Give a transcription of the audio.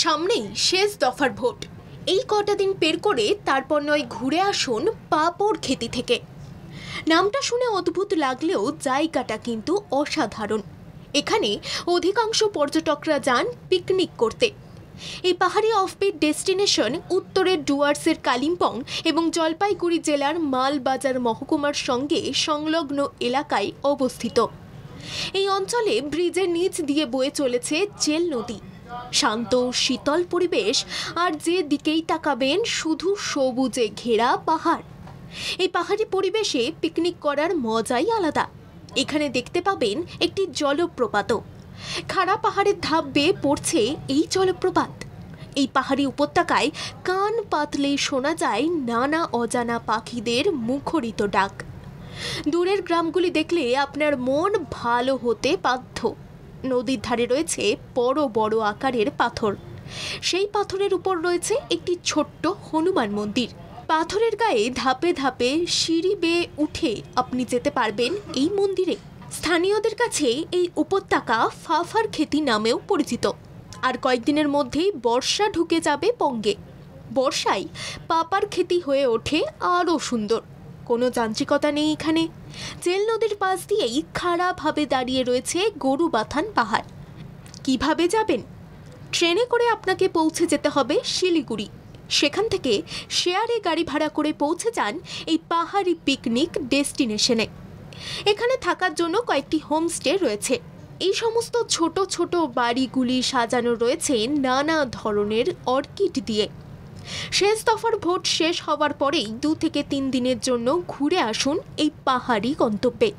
সামনেই শেষ দফার ভোট। এই কটা দিন পের করে তারপর নয় ঘুরে আসুন পাঁপড় খেতি থেকে। নামটা শুনে অদ্ভুত লাগলেও জায়গাটা কিন্তু অসাধারণ। এখানে অধিকাংশ পর্যটকরা যান পিকনিক করতে। এই পাহাড়ি অফবিট ডেস্টিনেশন উত্তরের ডুয়ার্সের কালিম্পং এবং জলপাইগুড়ি জেলার মালবাজার মহকুমার সঙ্গে সংলগ্ন এলাকায় অবস্থিত। এই অঞ্চলে ব্রিজের নিচ দিয়ে বয়ে চলেছে চেল নদী। শান্ত শীতল পরিবেশ, আর যে দিকেই তাকাবেন শুধু সবুজে ঘেরা পাহাড়। এই পাহাড়ি পরিবেশে পিকনিক করার মজাই আলাদা। এখানে দেখতে পাবেন একটি জলপ্রপাতও। খাড়া পাহাড়ের ধাপ বেয়ে পড়ছে এই জলপ্রপাত। এই পাহাড়ি উপত্যকায় কান পাতলেই শোনা যায় নানা অজানা পাখিদের মুখরিত ডাক। দূরের গ্রামগুলি দেখলে আপনার মন ভালো হতে বাধ্য। নদীর ধারে রয়েছে বড় বড় আকারের পাথর। সেই পাথরের উপর রয়েছে একটি ছোট্ট হনুমান মন্দির। পাথরের গায়ে ধাপে ধাপে সিঁড়ি বেয়ে উঠে আপনি যেতে পারবেন এই মন্দিরে। স্থানীয়দের কাছে এই উপত্যকা ফাফার খেতি নামেও পরিচিত। আর কয়েকদিনের মধ্যেই বর্ষা ঢুকে যাবে পঙ্গে। বর্ষায় পাপার খেতি হয়ে ওঠে আরও সুন্দর। কোনো যান্ত্রিকতা নেই এখানে। চেল নদীর পাশ দিয়েই খাড়াভাবে দাঁড়িয়ে রয়েছে গরুবাথান পাহাড়। কিভাবে যাবেন? ট্রেনে করে আপনাকে পৌঁছে যেতে হবে শিলিগুড়ি। সেখান থেকে শেয়ারে গাড়ি ভাড়া করে পৌঁছে যান এই পাহাড়ি পিকনিক ডেস্টিনেশনে। এখানে থাকার জন্য কয়েকটি হোমস্টে রয়েছে। এই সমস্ত ছোট ছোট বাড়িগুলি সাজানো রয়েছে নানা ধরনের অর্কিড দিয়ে। শেষ দফার ভোট শেষ হওয়ার পরেই 2 থেকে 3 দিনের জন্য ঘুরে আসুন এই পাহাড়ি গন্তব্যে।